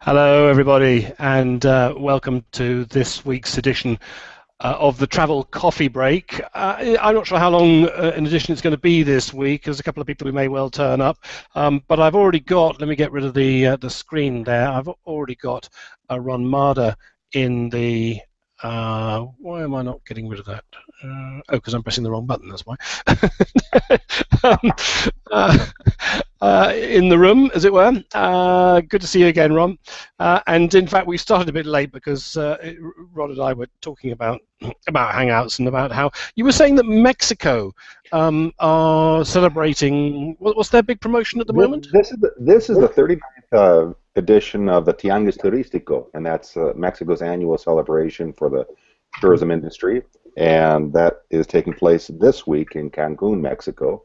Hello, everybody, and welcome to this week's edition of the Travel Coffee Break. I'm not sure how long an edition it's going to be this week. There's a couple of people who may well turn up, but I've already got. Let me get rid of the screen there. I've already got Ron Marder in the. Why am I not getting rid of that? Because I'm pressing the wrong button. That's why. In the room, as it were. Good to see you again, Ron. And in fact, we started a bit late because Rod and I were talking about Hangouts and about how you were saying that Mexico are celebrating. What's their big promotion at the moment? This is the 39th edition of the Tianguis Turístico, and that's Mexico's annual celebration for the tourism industry, and that is taking place this week in Cancun, Mexico.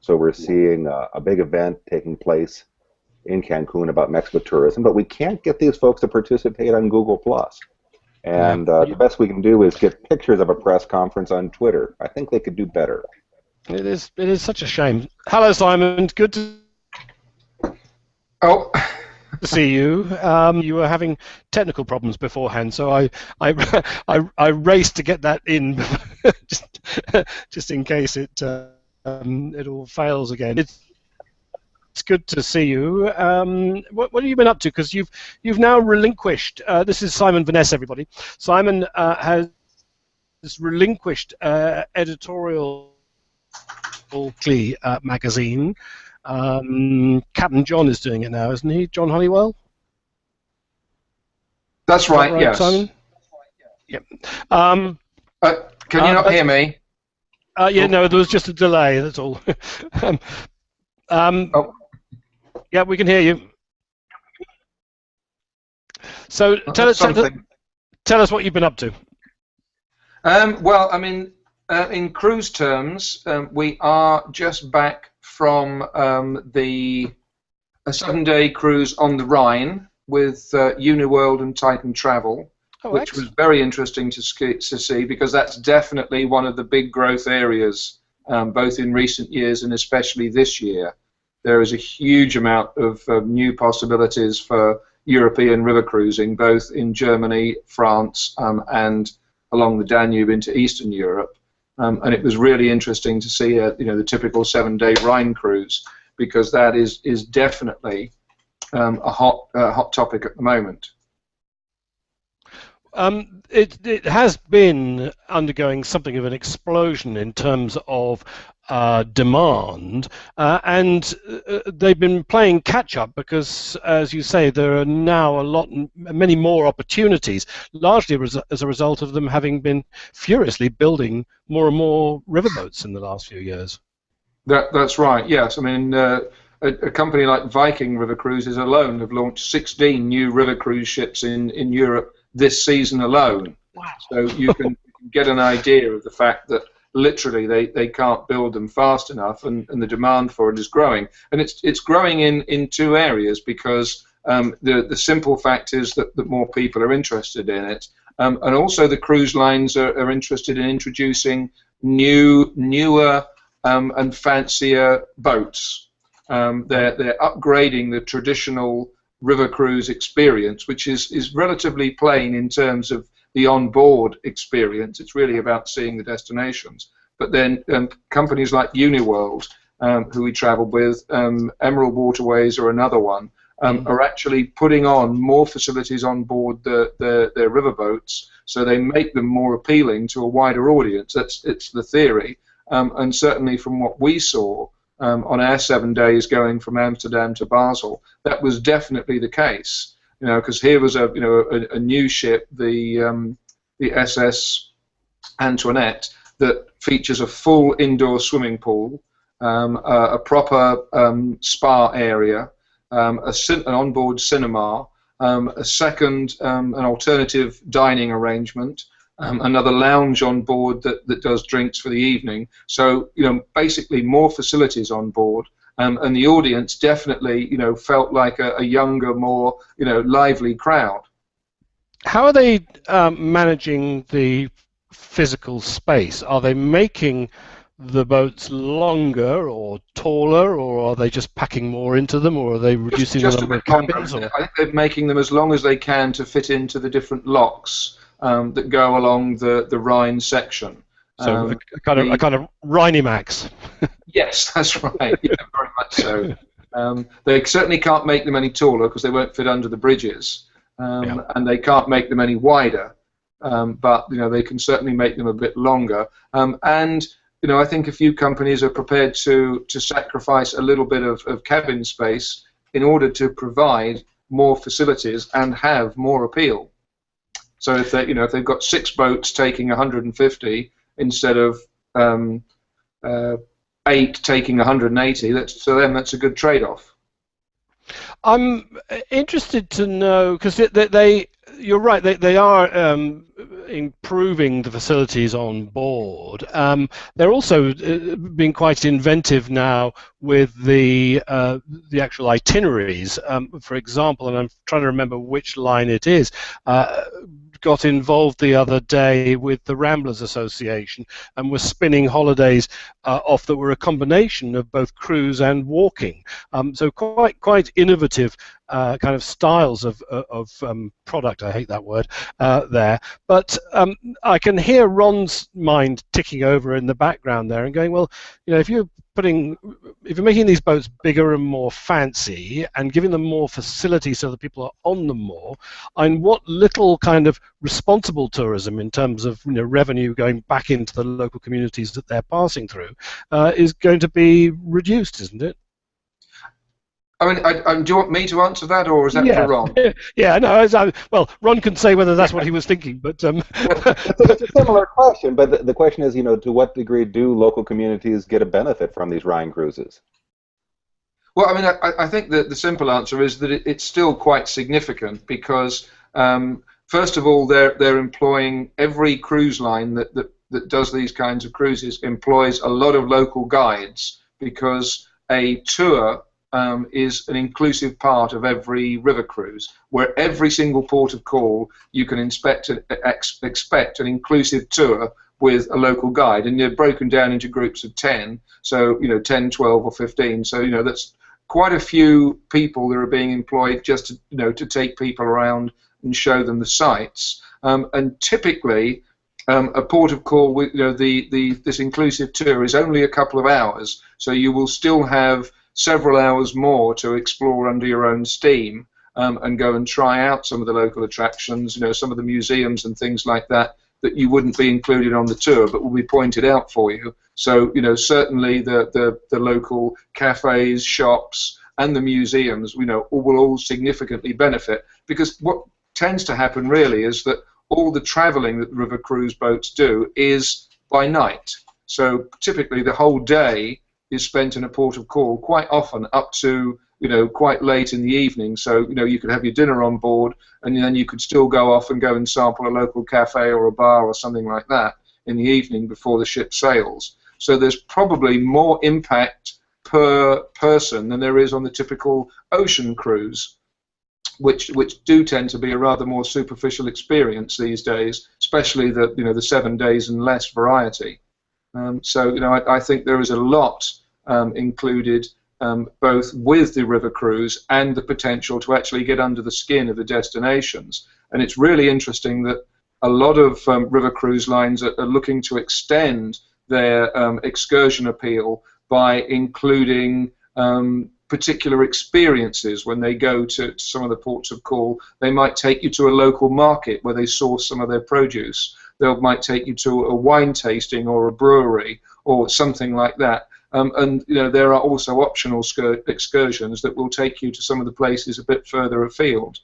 So we're seeing a big event taking place in Cancun about Mexico tourism, but we can't get these folks to participate on Google+. And the best we can do is get pictures of a press conference on Twitter. I think they could do better. It is such a shame. Hello, Simon. Good to see you. You were having technical problems beforehand, so I raced to get that in just in case it all fails again. It's good to see you. What have you been up to? Because you've now relinquished. This is Simon Veness, everybody. Simon has relinquished editorial magazine. Captain John is doing it now, isn't he? John Honeywell? That's right, yes. Simon? Yep. Can you not hear me? No, there was just a delay, that's all. Yeah, we can hear you. So tell us what you've been up to. Well, I mean, in cruise terms, we are just back from a 7-day cruise on the Rhine with Uniworld and Titan Travel, which was very interesting to see, because that's definitely one of the big growth areas, both in recent years and especially this year. There is a huge amount of new possibilities for European river cruising, both in Germany, France, and along the Danube into Eastern Europe. And it was really interesting to see, the typical 7-day Rhine cruise, because that is definitely a hot topic at the moment. It has been undergoing something of an explosion in terms of demand, and they've been playing catch up because, as you say, there are now many more opportunities, largely as a result of them having been furiously building more and more riverboats in the last few years. That's right. Yes, I mean, a company like Viking River Cruises alone have launched 16 new river cruise ships in Europe this season alone. Wow. So you can get an idea of the fact that literally they can't build them fast enough, and the demand for it is growing. And it's growing in two areas, because the simple fact is that more people are interested in it, and also the cruise lines are interested in introducing newer and fancier boats. They're upgrading the traditional river cruise experience, which is relatively plain in terms of the on-board experience. It's really about seeing the destinations. But then companies like Uniworld, who we traveled with, Emerald Waterways are another one, are actually putting on more facilities on board their riverboats, so they make them more appealing to a wider audience. It's the theory, and certainly from what we saw on our 7 days going from Amsterdam to Basel, that was definitely the case. Because here was a new ship, the SS Antoinette, that features a full indoor swimming pool, a proper spa area, an onboard cinema, an alternative dining arrangement, another lounge on board that does drinks for the evening. So basically more facilities on board. And the audience definitely, felt like a younger, more, lively crowd. How are they managing the physical space? Are they making the boats longer or taller, or are they just packing more into them, or are they reducing the Just a number bit of longer. cabins? Or I think they're making them as long as they can to fit into the different locks that go along the Rhine section. so Um, a the kind of Rhine-Max. Yes, that's right. Yeah, very much so. They certainly can't make them any taller because they won't fit under the bridges, Yeah. and they can't make them any wider. But they can certainly make them a bit longer. And I think a few companies are prepared to sacrifice a little bit of cabin space in order to provide more facilities and have more appeal. So if they've got 6 boats taking 150 instead of uh, 8 taking 180, to them that's a good trade-off. I'm interested to know, because you're right, they are improving the facilities on board. They're also being quite inventive now with the actual itineraries. For example, and I'm trying to remember which line it is, got involved the other day with the Ramblers Association and was spinning holidays off that were a combination of both cruise and walking. So quite innovative kind of styles of product. I hate that word there, but I can hear Ron's mind ticking over in the background there and going, well, if you're making these boats bigger and more fancy and giving them more facility so that people are on them more, and what little kind of responsible tourism in terms of revenue going back into the local communities that they're passing through is going to be reduced, isn't it? I mean, do you want me to answer that, or is that for Ron? Yeah, no. Well, Ron can say whether that's what he was thinking, but it's a similar question. But the question is, to what degree do local communities get a benefit from these Rhine cruises? Well, I mean, I think that the simple answer is that it's still quite significant because, first of all, they're employing every cruise line that does these kinds of cruises employs a lot of local guides because a tour is an inclusive part of every river cruise, where every single port of call you can expect an inclusive tour with a local guide, and they're broken down into groups of 10, so 10, 12 or 15, so that's quite a few people that are being employed just to take people around and show them the sights, and typically a port of call with this inclusive tour is only a couple of hours, so you will still have several hours more to explore under your own steam and go and try out some of the local attractions, some of the museums and things like that you wouldn't be included on the tour but will be pointed out for you. So certainly the local cafes, shops and the museums will all significantly benefit, because what tends to happen really is that all the travelling that the river cruise boats do is by night. So typically the whole day is spent in a port of call, quite often up to quite late in the evening. So you could have your dinner on board, and then you could still go off and go and sample a local cafe or a bar or something like that in the evening before the ship sails. So there's probably more impact per person than there is on the typical ocean cruise, which do tend to be a rather more superficial experience these days, especially the 7 days and less variety. So I think there is a lot included both with the river cruise and the potential to actually get under the skin of the destinations. And it's really interesting that a lot of river cruise lines are looking to extend their excursion appeal by including particular experiences. When they go to some of the ports of call, they might take you to a local market where they source some of their produce. They might take you to a wine tasting or a brewery or something like that. And there are also optional excursions that will take you to some of the places a bit further afield,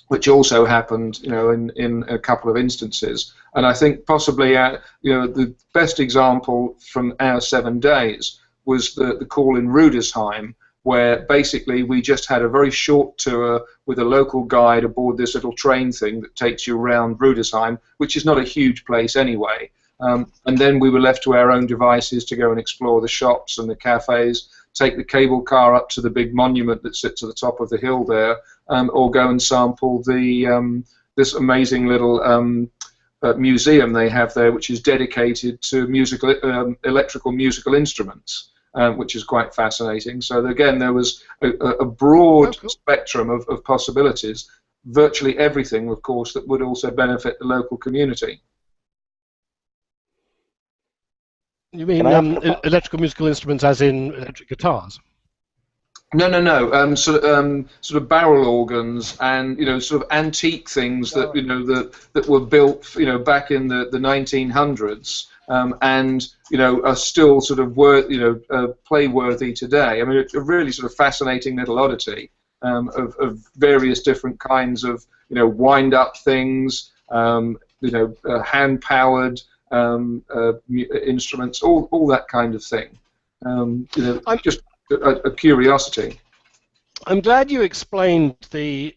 which also happened in a couple of instances. And I think possibly the best example from our 7 days was the call in Rudesheim, where basically we just had a very short tour with a local guide aboard this little train thing that takes you around Rudesheim, which is not a huge place anyway. And then we were left to our own devices to go and explore the shops and the cafes, take the cable car up to the big monument that sits at the top of the hill there, or go and sample this amazing little museum they have there, which is dedicated to electrical musical instruments, which is quite fascinating. So again, there was a broad spectrum of possibilities. Virtually everything, of course, that would also benefit the local community. You mean electrical musical instruments, as in electric guitars? No. Sort of barrel organs, and sort of antique things that that were built back in the 1900s, and are still sort of playworthy today. I mean, it's a really sort of fascinating little oddity of various different kinds of wind-up things, hand-powered instruments, all that kind of thing. Just a curiosity. I'm glad you explained the,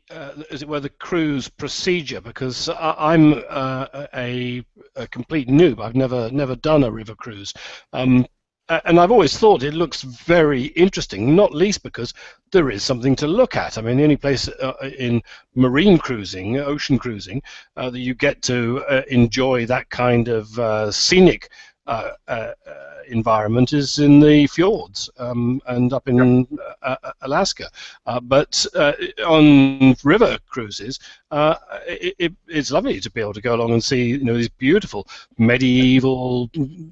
as it were, the cruise procedure, because I'm a complete noob. I've never done a river cruise, and I've always thought it looks very interesting, not least because there is something to look at. I mean, the only place in marine cruising, ocean cruising, that you get to enjoy that kind of scenic environment is in the fjords and up in Alaska. But on river cruises, it's lovely to be able to go along and see these beautiful medieval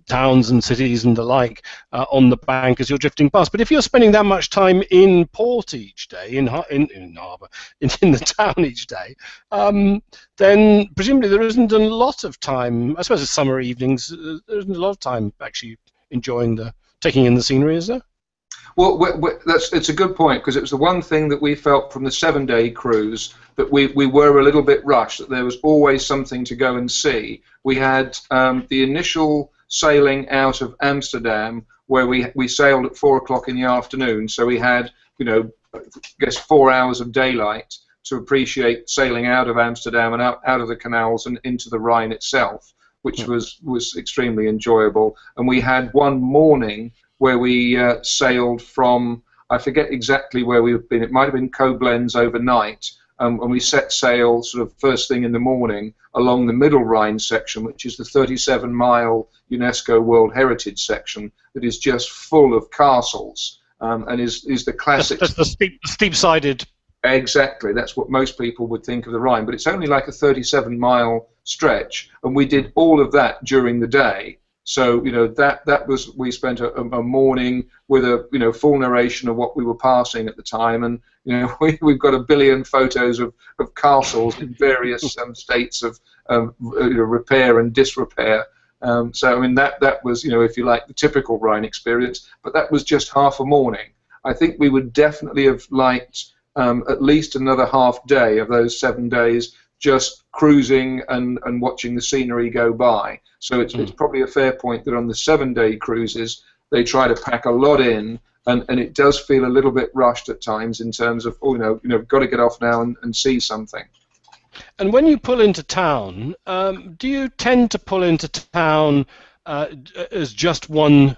towns and cities and the like on the bank as you're drifting past. But if you're spending that much time in port each day, in harbour, in the town each day, then presumably there isn't a lot of time. I suppose it's summer evenings. There isn't a lot of time actually taking in the scenery, is there? Well, it's a good point, because it was the one thing that we felt from the 7-day cruise, that we were a little bit rushed, that there was always something to go and see. We had the initial sailing out of Amsterdam, where we sailed at 4 o'clock in the afternoon, so we had, I guess 4 hours of daylight to appreciate sailing out of Amsterdam and out of the canals and into the Rhine itself, which was extremely enjoyable. And we had one morning where we sailed from, I forget exactly where we've been, it might have been Koblenz overnight, and we set sail sort of first thing in the morning along the Middle Rhine section, which is the 37-mile UNESCO World Heritage section that is just full of castles, and is the classic... That's the steep-sided... Exactly, that's what most people would think of the Rhine, but it's only like a 37-mile stretch, and we did all of that during the day. So that was, we spent a morning with a full narration of what we were passing at the time, and we've got a billion photos of castles in various states of repair and disrepair. So I mean that was if you like, the typical Rhine experience, but that was just half a morning. I think we would definitely have liked at least another half day of those 7 days just cruising and watching the scenery go by. So it's probably a fair point that on the 7-day cruises they try to pack a lot in, and it does feel a little bit rushed at times in terms of got to get off now and see something. And when you pull into town, do you tend to pull into town as just one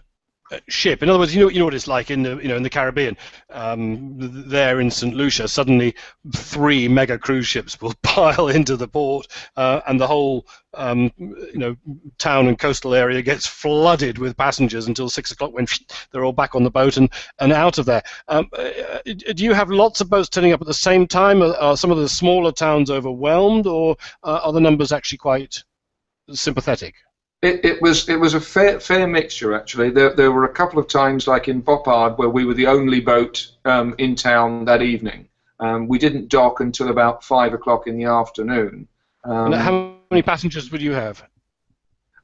ship? In other words, you know what it's like in the in the Caribbean. There in St. Lucia, suddenly 3 mega cruise ships will pile into the port, and the whole town and coastal area gets flooded with passengers until 6 o'clock, when they're all back on the boat and out of there. Do you have lots of boats turning up at the same time? Are some of the smaller towns overwhelmed, or are the numbers actually quite sympathetic? It was a fair mixture, actually. There were a couple of times, like in Boppard, where we were the only boat in town that evening. We didn't dock until about 5 o'clock in the afternoon. And how many passengers would you have?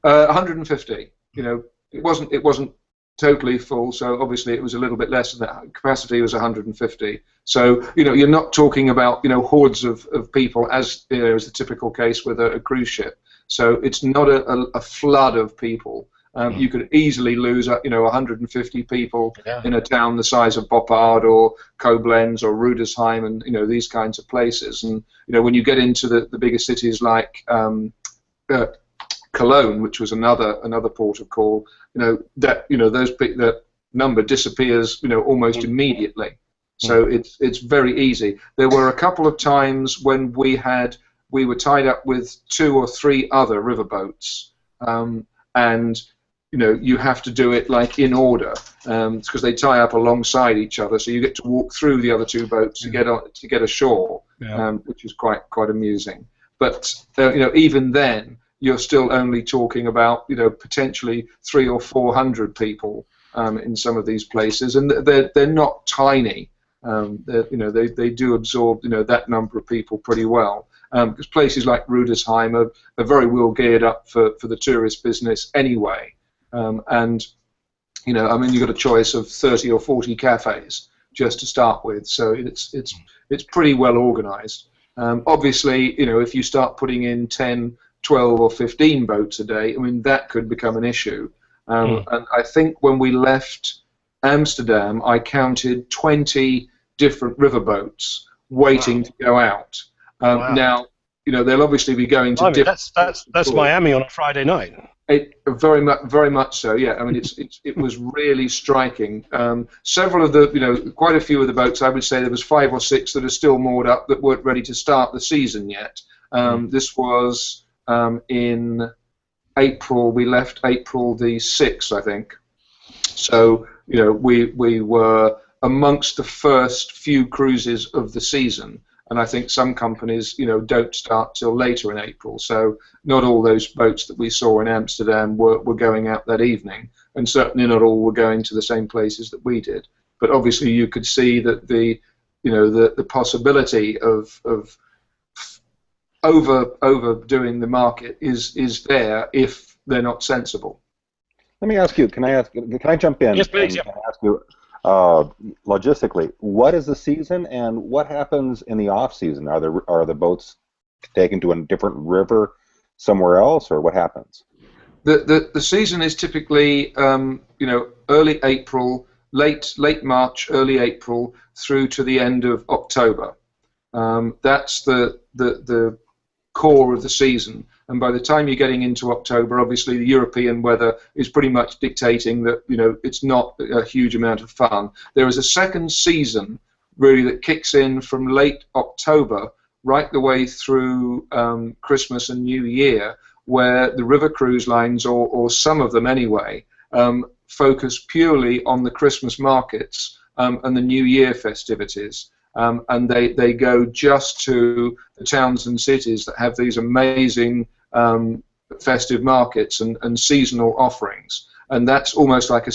150. It wasn't totally full, so obviously it was a little bit less than that. Capacity was 150. So you're not talking about hordes of people as is the typical case with a cruise ship. So it's not a flood of people. You could easily lose 150 people in a town the size of Boppard or Koblenz or Rudesheim and these kinds of places. And when you get into the bigger cities like Cologne, which was another port of call, that number disappears almost immediately. So it's very easy. There were a couple of times when we had we were tied up with 2 or 3 other riverboats, and you have to do it like in order, because they tie up alongside each other, so you get to walk through the other 2 boats to get ashore, which is quite amusing. But even then, you're still only talking about potentially 300 or 400 people in some of these places, and they're not tiny. They do absorb that number of people pretty well, because places like Rudesheim are very well geared up for the tourist business anyway. And you've got a choice of 30 or 40 cafes just to start with, so it's pretty well organised. Obviously, if you start putting in 10, 12 or 15 boats a day, that could become an issue. And I think when we left Amsterdam, I counted 20 different riverboats waiting to go out. Now, they'll obviously be going to different. That's Miami on a Friday night. Very much so. Yeah, it was really striking. Several of quite a few of the boats, I would say there was 5 or 6 that are still moored up that weren't ready to start the season yet. This was in April. We left April the 6th, I think. So we were amongst the first few cruises of the season, and I think some companies don't start till later in April. So not all those boats that we saw in Amsterdam were going out that evening, and certainly not all were going to the same places that we did. But obviously you could see that the possibility of overdoing the market is there if they're not sensible. Let me ask you. Can I jump in? Yes, please. And ask you, logistically, what is the season and what happens in the off season? Are the boats taken to a different river somewhere else, or what happens? The season is typically early April, late March, early April through to the end of October. That's the core of the season. And by the time you're getting into October, obviously the European weather is pretty much dictating that it's not a huge amount of fun. There is a second season really that kicks in from late October right the way through Christmas and New Year, where the river cruise lines, or some of them anyway, focus purely on the Christmas markets and the New Year festivities. And they go just to the towns and cities that have these amazing festive markets and seasonal offerings, and that's almost like a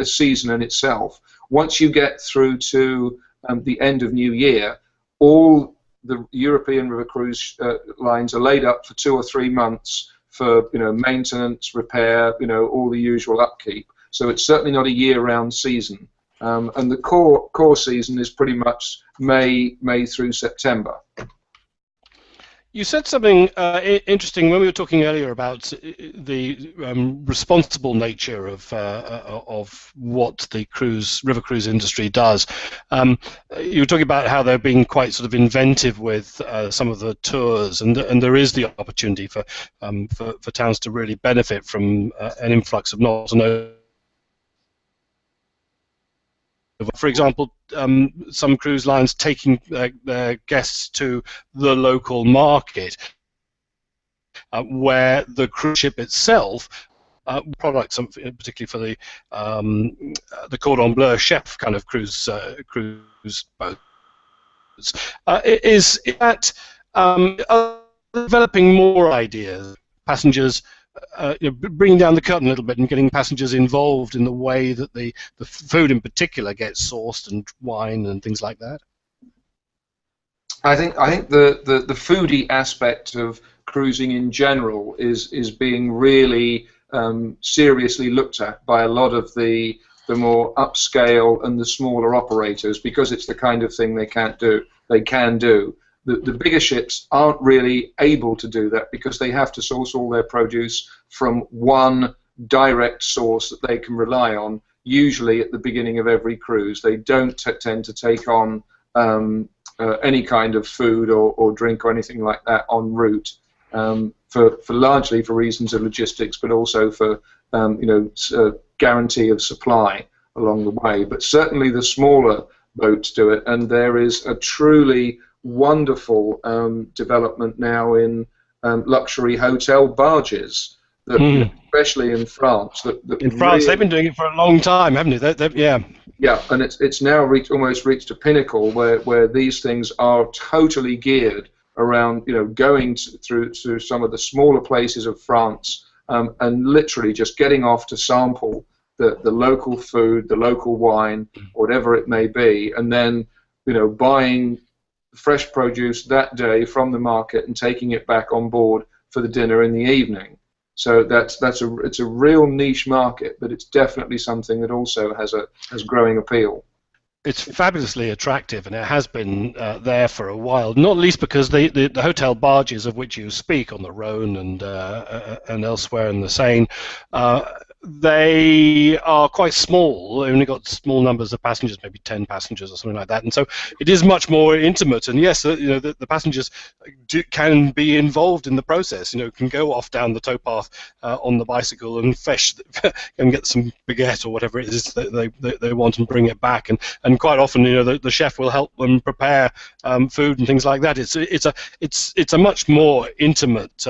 season in itself. Once you get through to the end of New Year, all the European river cruise lines are laid up for 2 or 3 months for maintenance, repair, all the usual upkeep. So it's certainly not a year-round season, and the core season is pretty much May through September. You said something interesting when we were talking earlier about the responsible nature of what the river cruise industry does. You were talking about how they're being quite sort of inventive with some of the tours, and there is the opportunity for towns to really benefit from an influx of not only. For example, some cruise lines taking their guests to the local market, where the cruise ship itself, products, particularly for the cordon bleu chef kind of cruise boats, is that developing more ideas, passengers. Bringing down the curtain a little bit and getting passengers involved in the way that the food in particular gets sourced, and wine and things like that. I think the foodie aspect of cruising in general is being really seriously looked at by a lot of the more upscale and the smaller operators, because it's the kind of thing they can do. The bigger ships aren't really able to do that because they have to source all their produce from one direct source that they can rely on, usually at the beginning of every cruise. They don't tend to take on any kind of food or drink or anything like that en route, for largely for reasons of logistics, but also for guarantee of supply along the way. But certainly the smaller boats do it, and there is a truly wonderful development now in luxury hotel barges, that, especially in France. That in France, they've been doing it for a long time, haven't they? Yeah. Yeah, and it's now almost reached a pinnacle where these things are totally geared around, going through some of the smaller places of France, and literally just getting off to sample the local food, the local wine, whatever it may be, and then buying fresh produce that day from the market and taking it back on board for the dinner in the evening. So it's a real niche market, but it's definitely something that also has growing appeal. It's fabulously attractive, and it has been there for a while. Not least because the hotel barges of which you speak on the Rhone and elsewhere in the Seine, they are quite small. They've only got small numbers of passengers, maybe 10 passengers or something like that, and so it is much more intimate. And yes, the passengers can be involved in the process. Can go off down the towpath on the bicycle and fetch and get some baguette or whatever it is that they want and bring it back. And quite often, the chef will help them prepare food and things like that. It's a much more intimate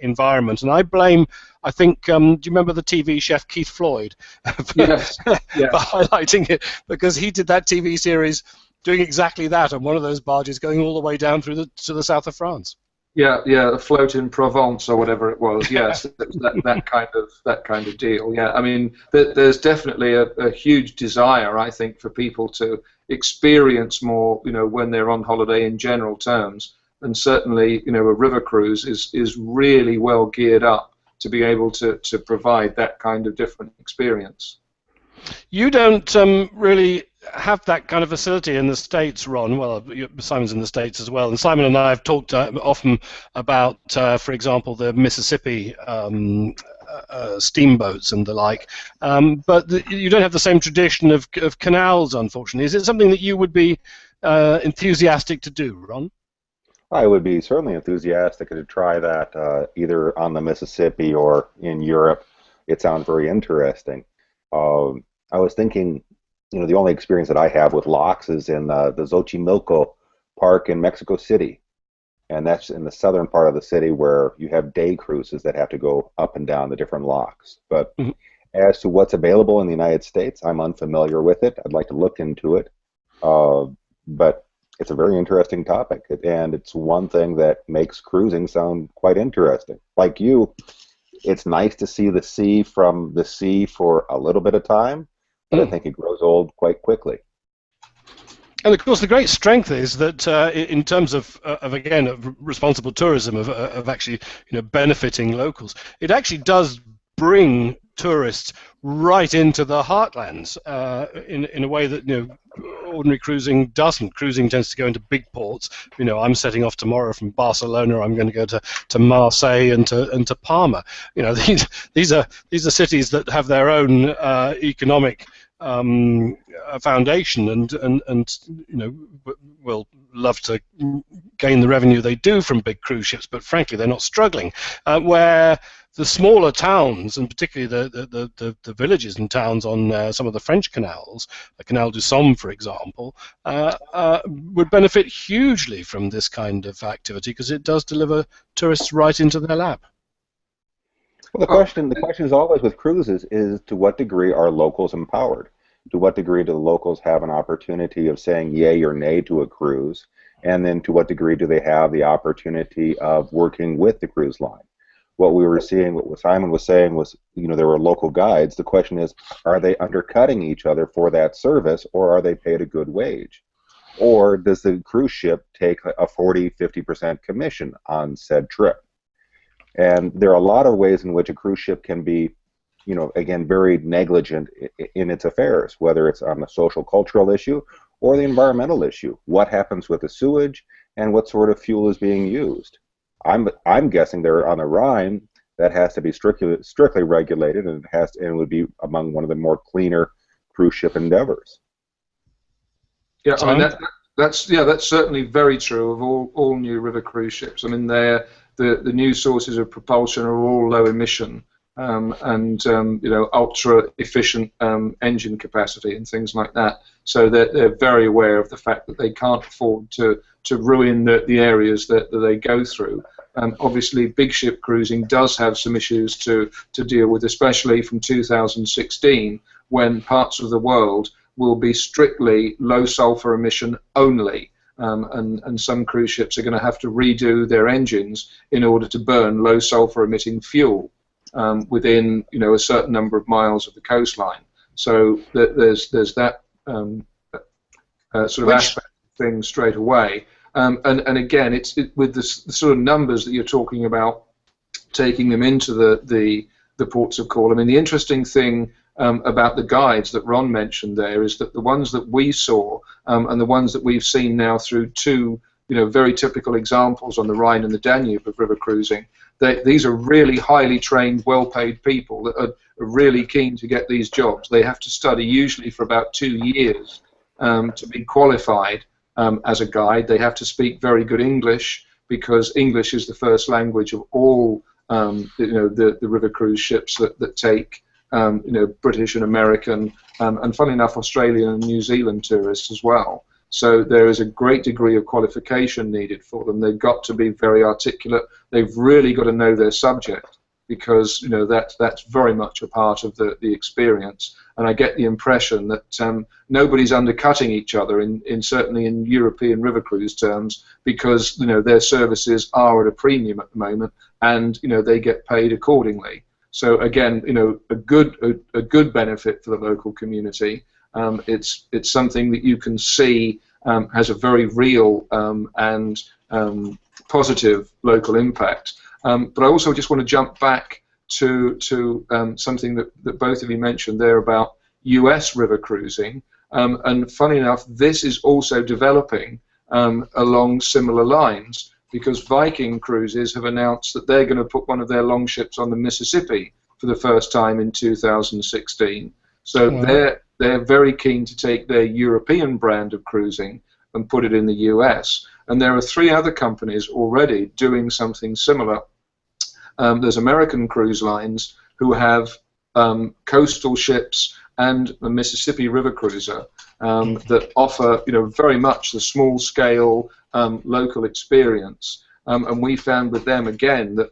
environment, and I think, do you remember the TV chef Keith Floyd Yes. for highlighting it? Because he did that TV series doing exactly that on one of those barges going all the way down to the south of France. Yeah, afloat in Provence or whatever it was. Yes, it was that kind of deal. Yeah, I mean, there's definitely a huge desire, I think, for people to experience more, when they're on holiday in general terms, and certainly, a river cruise is really well geared up to be able to provide that kind of different experience. You don't really have that kind of facility in the States, Ron. Well, Simon's in the States as well, and Simon and I have talked often about, for example, the Mississippi steamboats and the like, but you don't have the same tradition of canals, unfortunately. Is it something that you would be enthusiastic to do, Ron? I would be certainly enthusiastic to try that either on the Mississippi or in Europe. It sounds very interesting. I was thinking, the only experience that I have with locks is in the Xochimilco Park in Mexico City, and that's in the southern part of the city where you have day cruises that have to go up and down the different locks. But as to what's available in the United States, I'm unfamiliar with it. I'd like to look into it, but it's a very interesting topic, and it's one thing that makes cruising sound quite interesting. Like you, it's nice to see the sea from the sea for a little bit of time, but I think it grows old quite quickly. And of course, the great strength is that in terms of responsible tourism, of actually benefiting locals, it actually does bring tourists right into the heartlands in a way that ordinary cruising doesn't. Cruising tends to go into big ports. I'm setting off tomorrow from Barcelona. I'm going to go to Marseille and to Palma. These are cities that have their own economic foundation and will love to gain the revenue they do from big cruise ships, but frankly they're not struggling. Where the smaller towns, and particularly the villages and towns on some of the French canals, the Canal du Somme, for example, would benefit hugely from this kind of activity because it does deliver tourists right into their lap. Well, the question is always with cruises is to what degree are locals empowered? To what degree do the locals have an opportunity of saying yay or nay to a cruise? And then to what degree do they have the opportunity of working with the cruise line? What we were seeing, what Simon was saying was, there were local guides. The question is, are they undercutting each other for that service, or are they paid a good wage? Or does the cruise ship take a 40-50% commission on said trip? And there are a lot of ways in which a cruise ship can be, again, very negligent in its affairs, whether it's on the social cultural issue or the environmental issue. What happens with the sewage and what sort of fuel is being used? I'm guessing they're on the Rhine. That has to be strictly regulated, and it would be among one of the more cleaner cruise ship endeavors. Yeah, I mean that's certainly very true of all new river cruise ships. I mean, the new sources of propulsion are all low emission, and ultra efficient engine capacity and things like that. So they're very aware of the fact that they can't afford to ruin the areas that they go through. Obviously, big ship cruising does have some issues to deal with, especially from 2016, when parts of the world will be strictly low sulfur emission only. And some cruise ships are going to have to redo their engines in order to burn low sulfur emitting fuel within a certain number of miles of the coastline. So there's that sort of aspect of things straight away. And again, it's with the sort of numbers that you're talking about, taking them into the ports of call. I mean, the interesting thing about the guides that Ron mentioned there is that the ones that we saw and the ones that we've seen now through two very typical examples on the Rhine and the Danube of river cruising, these are really highly trained, well-paid people that are really keen to get these jobs. They have to study usually for about 2 years to be qualified as a guide. They have to speak very good English, because English is the first language of all the river cruise ships that take British and American and funnily enough Australian and New Zealand tourists as well. So there is a great degree of qualification needed for them. They've got to be very articulate. They've really got to know their subject, because that's very much a part of the experience. And I get the impression that nobody's undercutting each other in certainly in European river cruise terms, because their services are at a premium at the moment, and they get paid accordingly. So again, a good benefit for the local community. It's something that you can see has a very real and positive local impact. But I also just want to jump back to something that both of you mentioned there about US river cruising. And funny enough, this is also developing along similar lines, because Viking Cruises have announced that they're going to put one of their longships on the Mississippi for the first time in 2016. So they're very keen to take their European brand of cruising and put it in the US. And there are 3 other companies already doing something similar. There's American Cruise Lines, who have coastal ships and a Mississippi River cruiser that offer very much the small scale local experience. And we found with them again that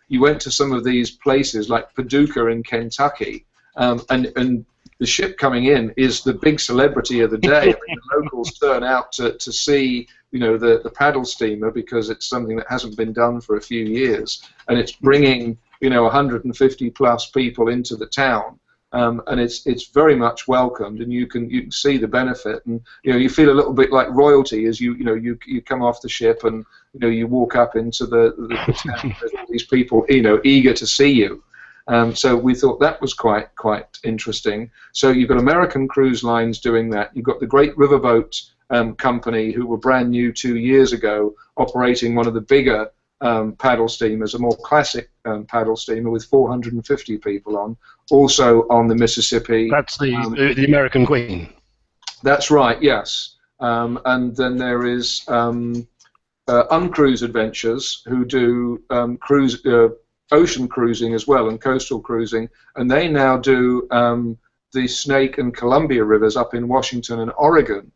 you went to some of these places like Paducah in Kentucky, and the ship coming in is the big celebrity of the day. I mean, the locals turn out to see the paddle steamer, because it's something that hasn't been done for a few years, and it's bringing 150 plus people into the town. And it's very much welcomed, and you can see the benefit, and you feel a little bit like royalty as you come off the ship, and you walk up into the town. There's all these people eager to see you. So we thought that was quite interesting. So you've got American Cruise Lines doing that. You've got the Great Riverboat company, who were brand new 2 years ago, operating one of the bigger paddle steamers, a more classic paddle steamer with 450 people on, also on the Mississippi. That's the American Queen. That's right, yes. And then there is Uncruise Adventures, who do ocean cruising as well, and coastal cruising, and they now do the Snake and Columbia rivers up in Washington and Oregon,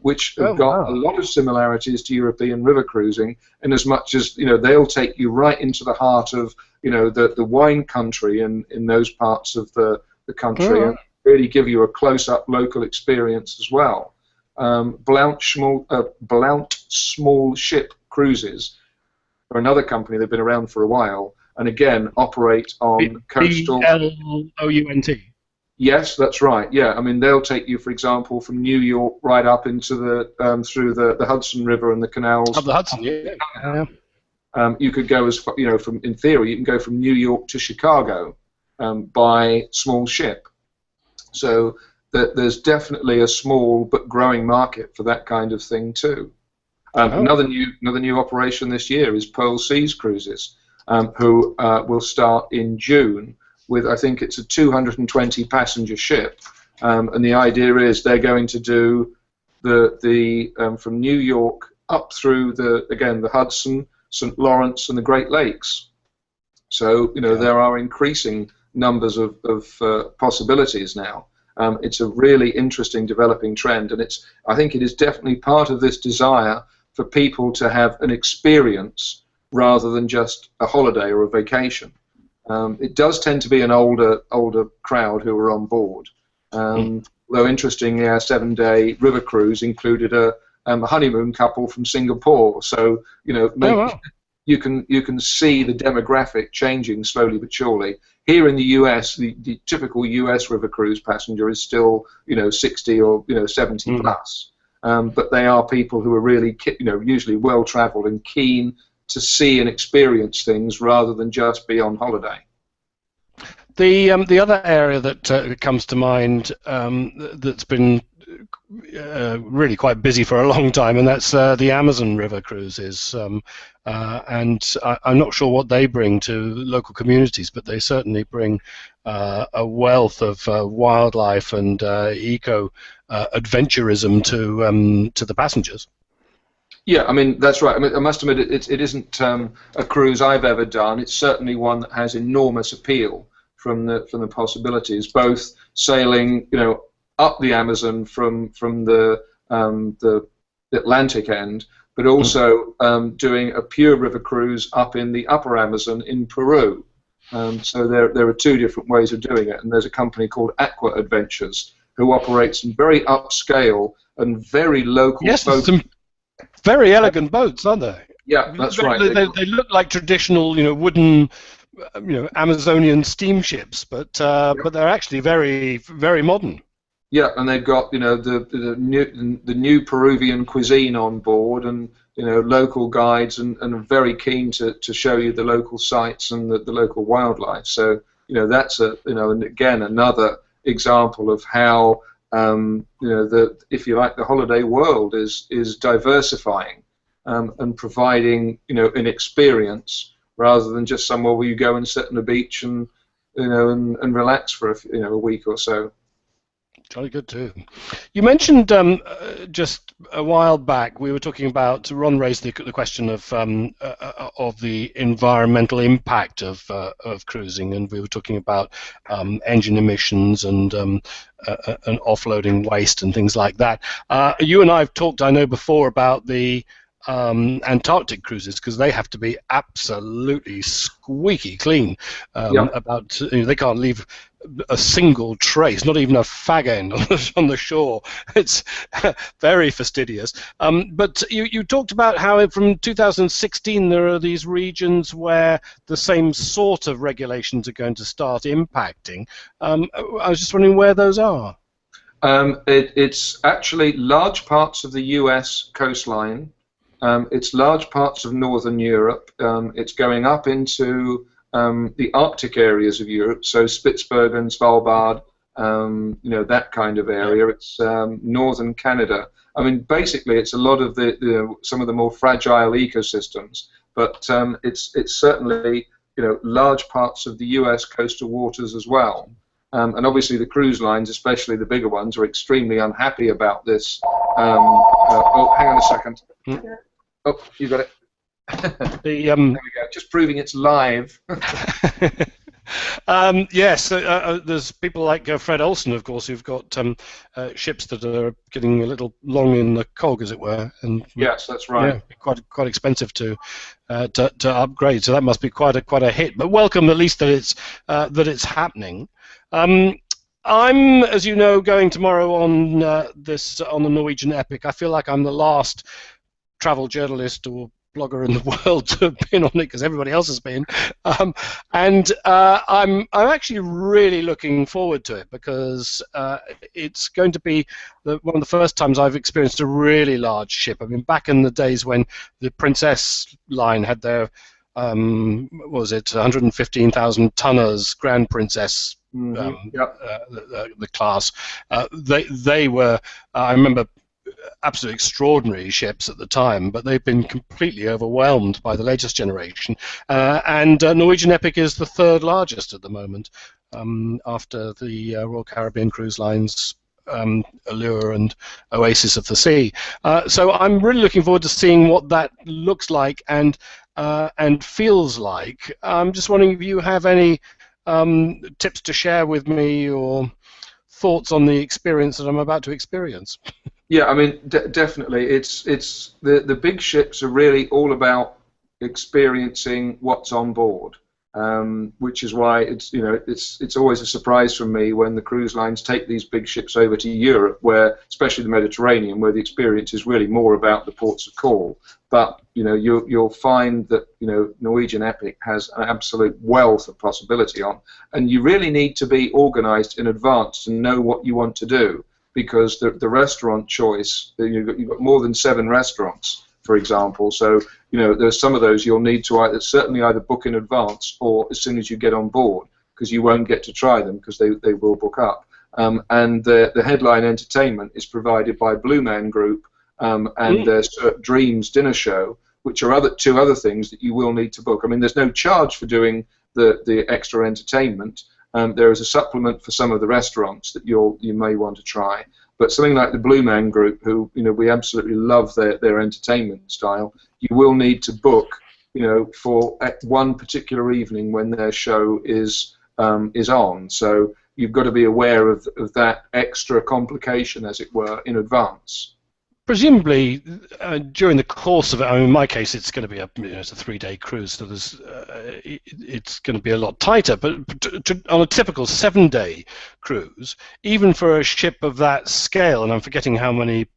which have got a lot of similarities to European river cruising, in as much as they'll take you right into the heart of the wine country and in those parts of the country, and really give you a close-up local experience as well. Blount Small Ship Cruises are another company. They've been around for a while, and again operate on coastal. Blount. Yes, that's right. Yeah, I mean they'll take you, for example, from New York right up into the through the Hudson River and the canals. Up the Hudson, yeah. You could go as far, from in theory, you can go from New York to Chicago by small ship. So there's definitely a small but growing market for that kind of thing too. Another new operation this year is Pearl Seas Cruises, who will start in June with, I think it's a 220 passenger ship, and the idea is they're going to do the from New York up through the Hudson, St. Lawrence, and the Great Lakes. So there are increasing numbers of possibilities now. It's a really interesting developing trend, and I think it is definitely part of this desire for people to have an experience rather than just a holiday or a vacation. It does tend to be an older crowd who are on board. Though interestingly, our 7-day river cruise included a honeymoon couple from Singapore. So Wow. you can see the demographic changing slowly but surely. Here in the US, the typical US river cruise passenger is still 60 or 70 plus, but they are people who are really usually well traveled and keen to see and experience things rather than just be on holiday. The other area that comes to mind that's been really quite busy for a long time, and that's the Amazon River cruises. And I'm not sure what they bring to local communities, but they certainly bring a wealth of wildlife and eco adventurism to the passengers. Yeah, I mean that's right. I mean, I must admit it isn't a cruise I've ever done. It's certainly one that has enormous appeal from the possibilities, both sailing up the Amazon from the Atlantic end, but also doing a pure river cruise up in the upper Amazon in Peru. So there are two different ways of doing it, and there's a company called Aqua Adventures who operates some very upscale and very local boats. Some very elegant boats, aren't they? Yeah, that's right. They look like traditional, wooden, Amazonian steamships, but they're actually very, very modern. Yeah, and they've got the new Peruvian cuisine on board, and local guides, and are very keen to show you the local sites and the local wildlife. So that's and again another example of how if you like, the holiday world is diversifying and providing an experience rather than just somewhere where you go and sit on a beach and and relax for a week or so. Jolly good too. You mentioned just a while back we were talking about. Ron raised the question of the environmental impact of cruising, and we were talking about engine emissions and offloading waste and things like that. You and I have talked, I know, before about the Antarctic cruises, because they have to be absolutely squeaky clean. About they can't leave a single trace, not even a fag end on the shore. It's very fastidious. But you talked about how from 2016 there are these regions where the same sort of regulations are going to start impacting. I was just wondering where those are. It's actually large parts of the US coastline. It's large parts of Northern Europe. It's going up into the Arctic areas of Europe, so Spitsbergen, Svalbard, that kind of area. It's northern Canada. I mean, basically, it's a lot of some of the more fragile ecosystems, but it's certainly large parts of the U.S. coastal waters as well. And obviously, the cruise lines, especially the bigger ones, are extremely unhappy about this. Oh, hang on a second. Oh, you got it. There we go. Just proving it's live. Yes, there's people like Fred Olsen, of course, who've got ships that are getting a little long in the cog, as it were. And yes, that's right. Yeah, quite expensive to upgrade. So that must be quite a hit. But welcome, at least, that it's happening. I'm, as you know, going tomorrow on the Norwegian Epic. I feel like I'm the last travel journalist or blogger in the world to have been on it, because everybody else has been, and I'm actually really looking forward to it, because it's going to be one of the first times I've experienced a really large ship. I mean, back in the days when the Princess line had their what was it, 115,000 tonners Grand Princess, the class, they were, I remember, absolutely extraordinary ships at the time, but they've been completely overwhelmed by the latest generation. And Norwegian Epic is the third largest at the moment, after the Royal Caribbean Cruise Lines, Allure and Oasis of the Sea. So I'm really looking forward to seeing what that looks like, and and feels like. I'm just wondering if you have any tips to share with me or thoughts on the experience that I'm about to experience. Yeah, I mean, definitely. It's the big ships are really all about experiencing what's on board, which is why it's always a surprise for me when the cruise lines take these big ships over to Europe, where especially the Mediterranean, where the experience is really more about the ports of call. But you'll find that Norwegian Epic has an absolute wealth of possibility on, and you really need to be organised in advance to know what you want to do. Because the restaurant choice, you've got more than 7 restaurants, for example. So there's some of those you'll need to certainly either book in advance or as soon as you get on board, because you won't get to try them because they will book up. And the headline entertainment is provided by Blue Man Group and their Dreams dinner show, which are two other things that you will need to book. I mean, there's no charge for doing the extra entertainment. There is a supplement for some of the restaurants that you may want to try, but something like the Blue Man Group, who we absolutely love their entertainment style, you will need to book for one particular evening when their show is on. So you've got to be aware of that extra complication, as it were, in advance. Presumably, during the course of it, I mean, in my case, it's going to be it's a 3-day cruise, so it's going to be a lot tighter. But on a typical 7-day cruise, even for a ship of that scale, and I'm forgetting how many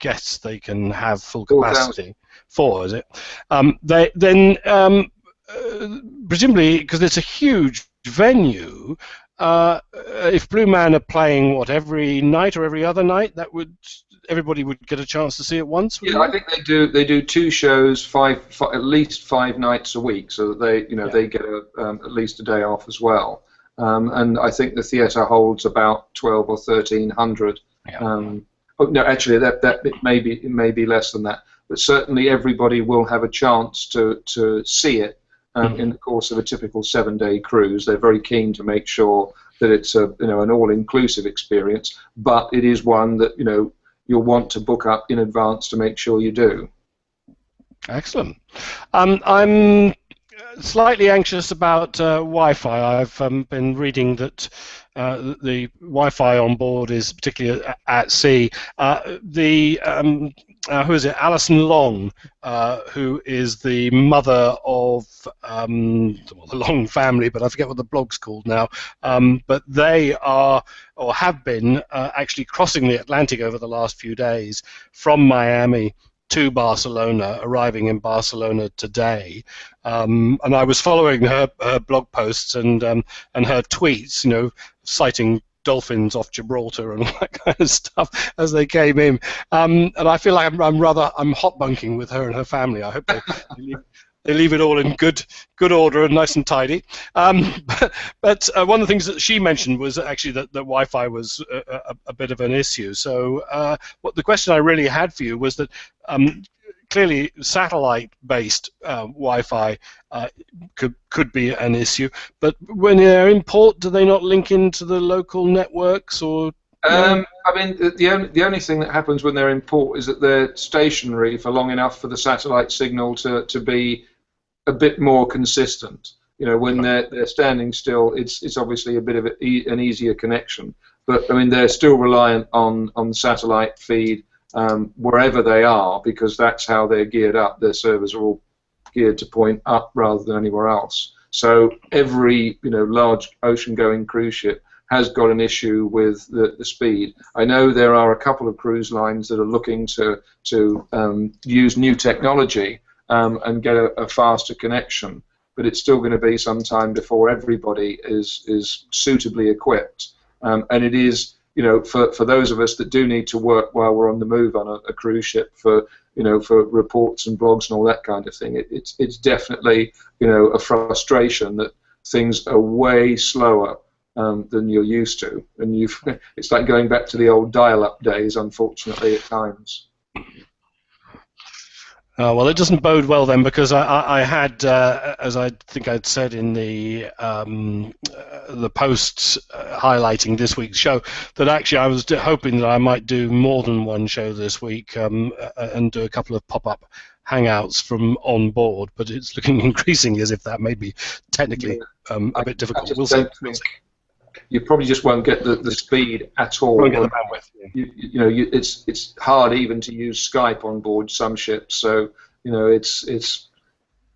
guests they can have full capacity. 4, is it? Presumably, because it's a huge venue, if Blue Man are playing every night or every other night, everybody would get a chance to see it once. Yeah, I think they do 2 shows, at least 5 nights a week, so that they get at least a day off as well. And I think the theatre holds about 12 or 1300. Yeah. No, actually, it may be less than that, but certainly everybody will have a chance to see it in the course of a typical 7-day cruise. They're very keen to make sure that it's an all-inclusive experience, but it is one that you'll want to book up in advance to make sure you do. Excellent. I'm slightly anxious about Wi-Fi. I've been reading that the Wi-Fi on board is particularly at sea. Who is it? Alison Long, who is the mother of the Long family, but I forget what the blog's called now. But they are, or have been, actually crossing the Atlantic over the last few days from Miami to Barcelona, arriving in Barcelona today. And I was following her blog posts and her tweets, citing dolphins off Gibraltar and all that kind of stuff as they came in. And I feel like I'm hot bunking with her and her family. I hope they leave it all in good order and nice and tidy. But one of the things that she mentioned was actually that Wi-Fi was a bit of an issue. So what the question I really had for you was that clearly satellite-based Wi-Fi could be an issue, but when they're in port, do they not link into the local networks or? I mean, the only thing that happens when they're in port is that they're stationary for long enough for the satellite signal to be a bit more consistent. When they're standing still, it's obviously a bit of an easier connection. But I mean, they're still reliant on the satellite feed wherever they are, because that's how they're geared up. Their servers are all geared to point up rather than anywhere else. So every large ocean-going cruise ship has got an issue with the speed. I know there are a couple of cruise lines that are looking to use new technology and get a faster connection, but it's still going to be some time before everybody is suitably equipped. And it is, for those of us that do need to work while we're on the move on a cruise ship for reports and blogs and all that kind of thing, it's definitely a frustration that things are way slower than you're used to, and it's like going back to the old dial-up days, unfortunately, at times. Well, it doesn't bode well then, because I had, as I think I'd said in the posts highlighting this week's show, that actually I was hoping that I might do more than one show this week and do a couple of pop-up hangouts from on board, but it's looking increasingly as if that may be technically a bit difficult. We'll see. You probably just won't get the speed at all. Won't get the bandwidth. Yeah. It's hard even to use Skype on board some ships. So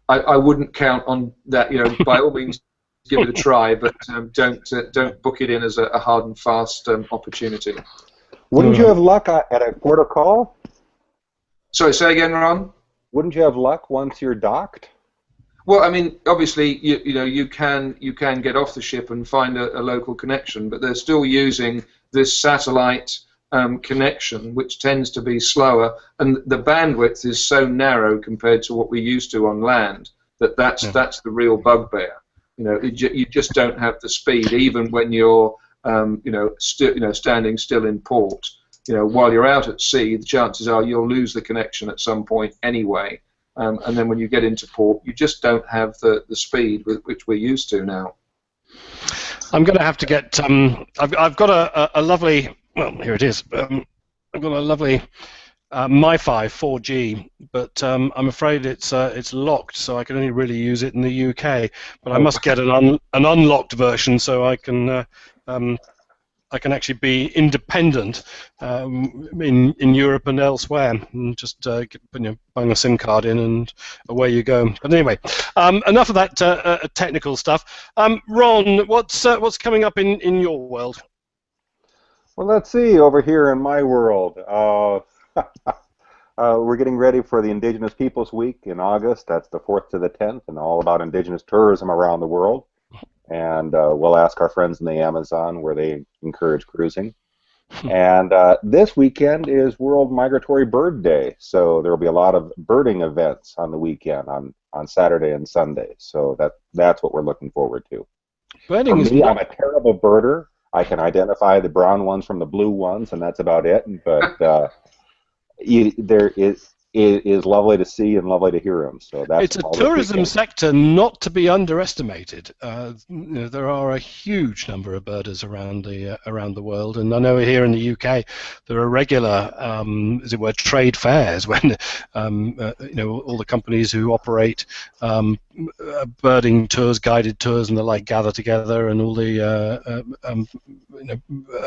I wouldn't count on that. By all means, give it a try, but don't book it in as a hard and fast opportunity. Wouldn't you have luck at a port of call? Sorry, say again, Ron. Wouldn't you have luck once you're docked? Well, I mean, obviously, you can get off the ship and find a local connection, but they're still using this satellite connection, which tends to be slower, and the bandwidth is so narrow compared to what we're used to on land that's the real bugbear. You just don't have the speed, even when you're standing still in port. While you're out at sea, the chances are you'll lose the connection at some point anyway. And then when you get into port, you just don't have the speed with which we're used to now. I'm going to have to get. I've got a lovely. Well, here it is. I've got a lovely MiFi 4G, but I'm afraid it's locked, so I can only really use it in the UK. But I must get an unlocked version so I can actually be independent in Europe and elsewhere, and just bung a SIM card in and away you go. But anyway, enough of that technical stuff. Ron, what's coming up in your world? Well, let's see. Over here in my world, we're getting ready for the Indigenous Peoples Week in August. That's the 4th to the 10th, and all about Indigenous tourism around the world. And we'll ask our friends in the Amazon where they encourage cruising. And this weekend is World Migratory Bird Day, so there will be a lot of birding events on the weekend, on Saturday and Sunday. So that's what we're looking forward to. Birding is I'm a terrible birder. I can identify the brown ones from the blue ones, and that's about it. But it is lovely to see and lovely to hear them. So it's a tourism sector not to be underestimated. There are a huge number of birders around the world, and I know here in the UK there are regular, as it were, trade fairs when all the companies who operate birding tours, guided tours, and the like gather together, and all the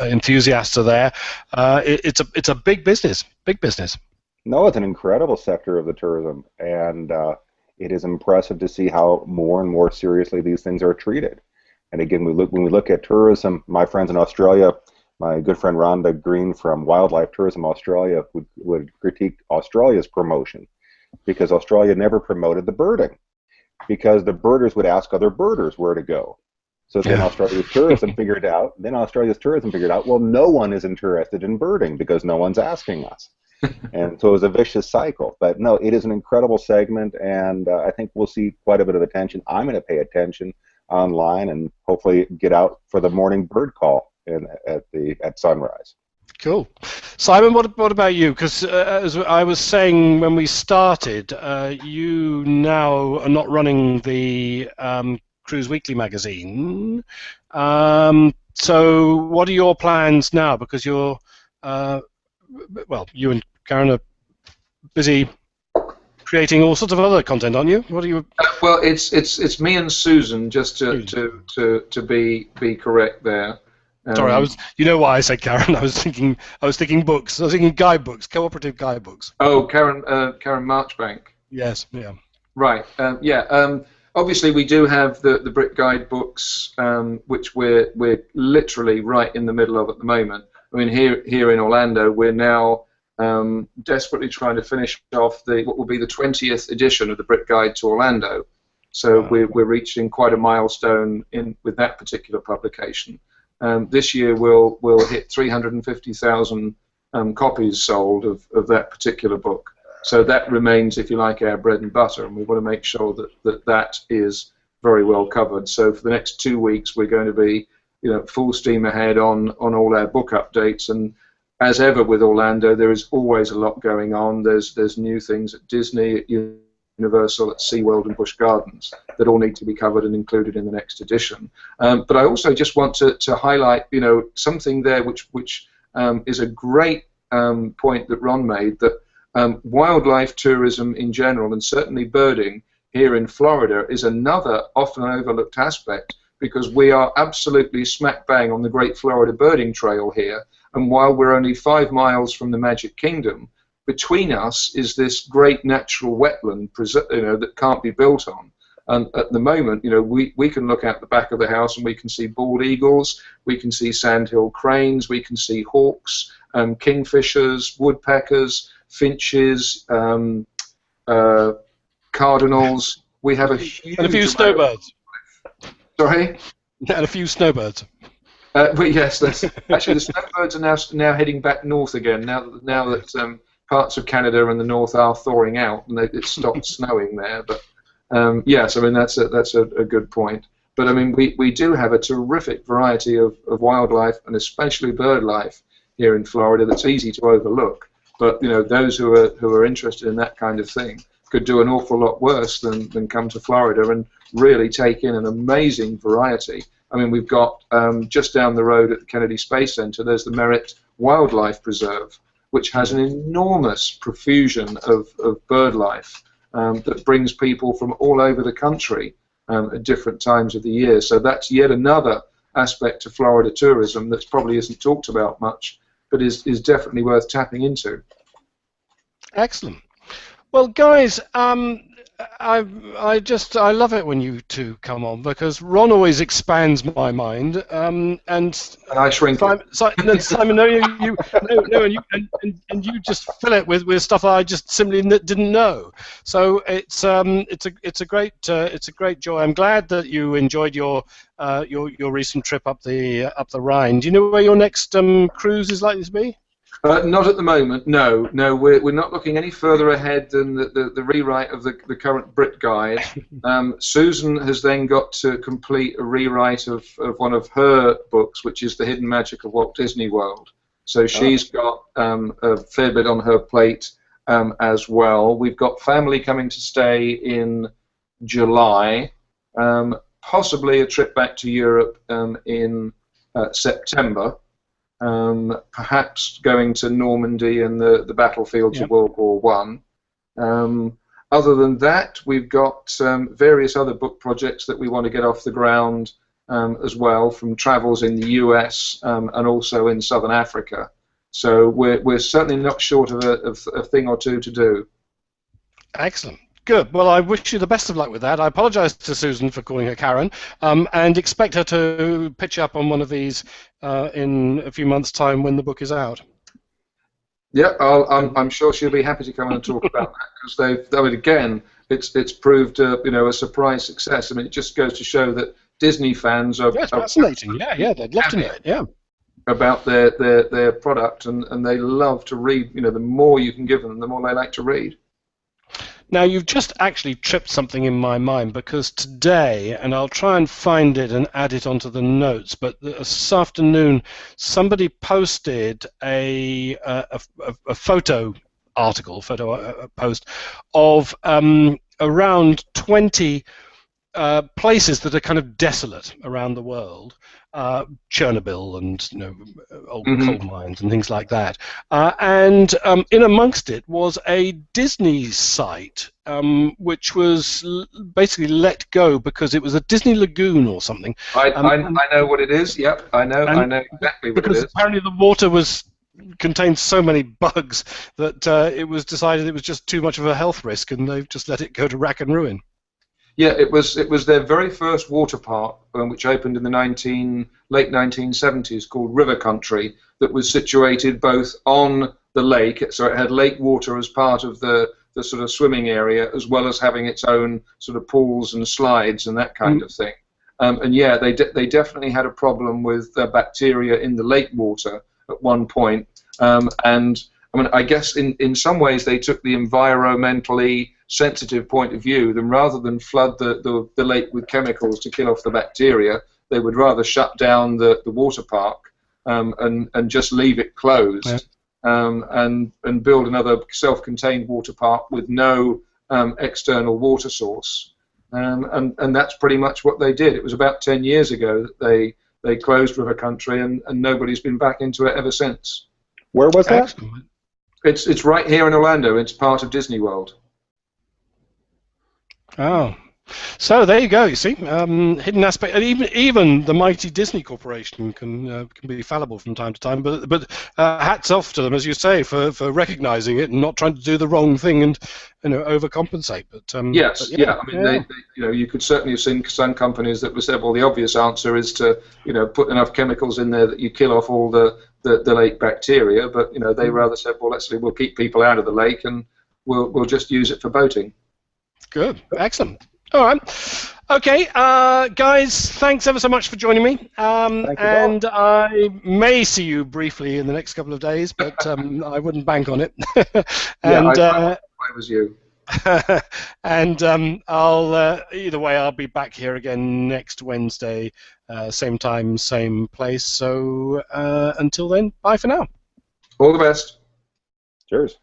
enthusiasts are there. It's a big business, big business. No, it's an incredible sector of the tourism, and it is impressive to see how more and more seriously these things are treated. And again, when we look at tourism, my friends in Australia, my good friend Rhonda Green from Wildlife Tourism Australia would critique Australia's promotion, because Australia never promoted the birding, because the birders would ask other birders where to go. So then Australia's tourism figured out, well, no one is interested in birding because no one's asking us. And so it was a vicious cycle. But no, it is an incredible segment, and I think we'll see quite a bit of attention. I'm going to pay attention online and hopefully get out for the morning bird call at sunrise. Cool. Simon, what about you? Because as I was saying when we started, you now are not running the Cruise Weekly magazine. So what are your plans now? Because you're you and Karen are busy creating all sorts of other content, aren't you? What are you? Well, it's me and Susan, just to be correct there. Sorry, you know why I said Karen? I was thinking books. I was thinking guidebooks, cooperative guidebooks. Oh, Karen Marchbank. Yes. Yeah. Right. Obviously, we do have the Brit guidebooks, which we're literally right in the middle of at the moment. I mean, here in Orlando, we're now desperately trying to finish off what will be the 20th edition of the Brit Guide to Orlando. So we're reaching quite a milestone with that particular publication. This year we'll hit 350,000 copies sold of that particular book. So that remains, if you like, our bread and butter, and we want to make sure that is very well covered. So for the next 2 weeks, we're going to be full steam ahead on all our book updates, and as ever with Orlando, there is always a lot going on. There's new things at Disney, at Universal, at SeaWorld, and Busch Gardens that all need to be covered and included in the next edition. But I also just want to highlight, something there which is a great point that Ron made, that wildlife tourism in general, and certainly birding here in Florida, is another often overlooked aspect, because we are absolutely smack bang on the Great Florida Birding Trail here, and while we're only 5 miles from the Magic Kingdom, between us is this great natural wetland, that can't be built on. And at the moment, we can look out the back of the house and we can see bald eagles, we can see sandhill cranes, we can see hawks, kingfishers, woodpeckers, finches, cardinals. We have a huge and a few snowbirds. Sorry? And a few snowbirds. But yes, actually the snowbirds are now heading back north again. Now that parts of Canada and the north are thawing out, and it's stopped snowing there. But yes, I mean that's a good point. But I mean we do have a terrific variety of wildlife, and especially bird life here in Florida, that's easy to overlook. But those who are interested in that kind of thing could do an awful lot worse than come to Florida and really take in an amazing variety. I mean, we've got just down the road at the Kennedy Space Center, there's the Merritt Wildlife Preserve, which has an enormous profusion of bird life that brings people from all over the country at different times of the year. So that's yet another aspect to Florida tourism that probably isn't talked about much, but is definitely worth tapping into. Excellent. Well, guys, I love it when you two come on, because Ron always expands my mind, and I shrink Simon, no, and you just fill it with stuff I just simply didn't know. So it's a great joy. I'm glad that you enjoyed your recent trip up the Rhine. Do you know where your next cruise is likely to be? Not at the moment, no. We're not looking any further ahead than the rewrite of the current Brit Guide. Susan has then got to complete a rewrite of one of her books, which is The Hidden Magic of Walt Disney World. So she's got a fair bit on her plate as well. We've got family coming to stay in July, possibly a trip back to Europe in September. Perhaps going to Normandy and the battlefields of World War One. Other than that, we've got various other book projects that we want to get off the ground as well, from travels in the US and also in Southern Africa. So we're certainly not short of a thing or two to do. Excellent. Good. Well, I wish you the best of luck with that. I apologise to Susan for calling her Karen, and expect her to pitch up on one of these in a few months' time when the book is out. Yeah, I'm sure she'll be happy to come and talk about that, because again, it's proved a surprise success. I mean, it just goes to show that Disney fans are fascinating. Yeah, they'd love to know it. Yeah. About their product, and they love to read. The more you can give them, the more they like to read. Now, you've just actually tripped something in my mind, because today, and I'll try and find it and add it onto the notes, but this afternoon somebody posted a photo post of around 20 places that are kind of desolate around the world, Chernobyl and old coal mines and things like that, and in amongst it was a Disney site which was basically let go because it was a Disney lagoon or something. I know what it is. Yep, I know exactly what it is. Because apparently the water contained so many bugs that it was decided it was just too much of a health risk, and they've just let it go to rack and ruin. Yeah, it was their very first water park, which opened in the late 1970s, called River Country, that was situated both on the lake, so it had lake water as part of the sort of swimming area, as well as having its own sort of pools and slides and that kind of thing. And yeah, they definitely had a problem with bacteria in the lake water at one point. And I mean, I guess in some ways they took the environmentally sensitive point of view. Then rather than flood the lake with chemicals to kill off the bacteria, they would rather shut down the water park and just leave it closed, and build another self-contained water park with no external water source. And that's pretty much what they did. It was about 10 years ago that they closed River Country, and nobody's been back into it ever since. Where was that? It's right here in Orlando. It's part of Disney World. Oh. So there you go. You see, hidden aspect, and even the mighty Disney Corporation can be fallible from time to time. But hats off to them, as you say, for recognizing it and not trying to do the wrong thing and overcompensate. Yes, but yeah. I mean, you could certainly have seen some companies that said, well, the obvious answer is to put enough chemicals in there that you kill off all the lake bacteria. But they rather said, well, actually, we'll keep people out of the lake and we'll just use it for boating. Good, excellent. All right. Okay, guys, thanks ever so much for joining me. And I may see you briefly in the next couple of days, but I wouldn't bank on it. And I was you. and I'll either way, I'll be back here again next Wednesday, same time, same place. So until then, bye for now. All the best. Cheers.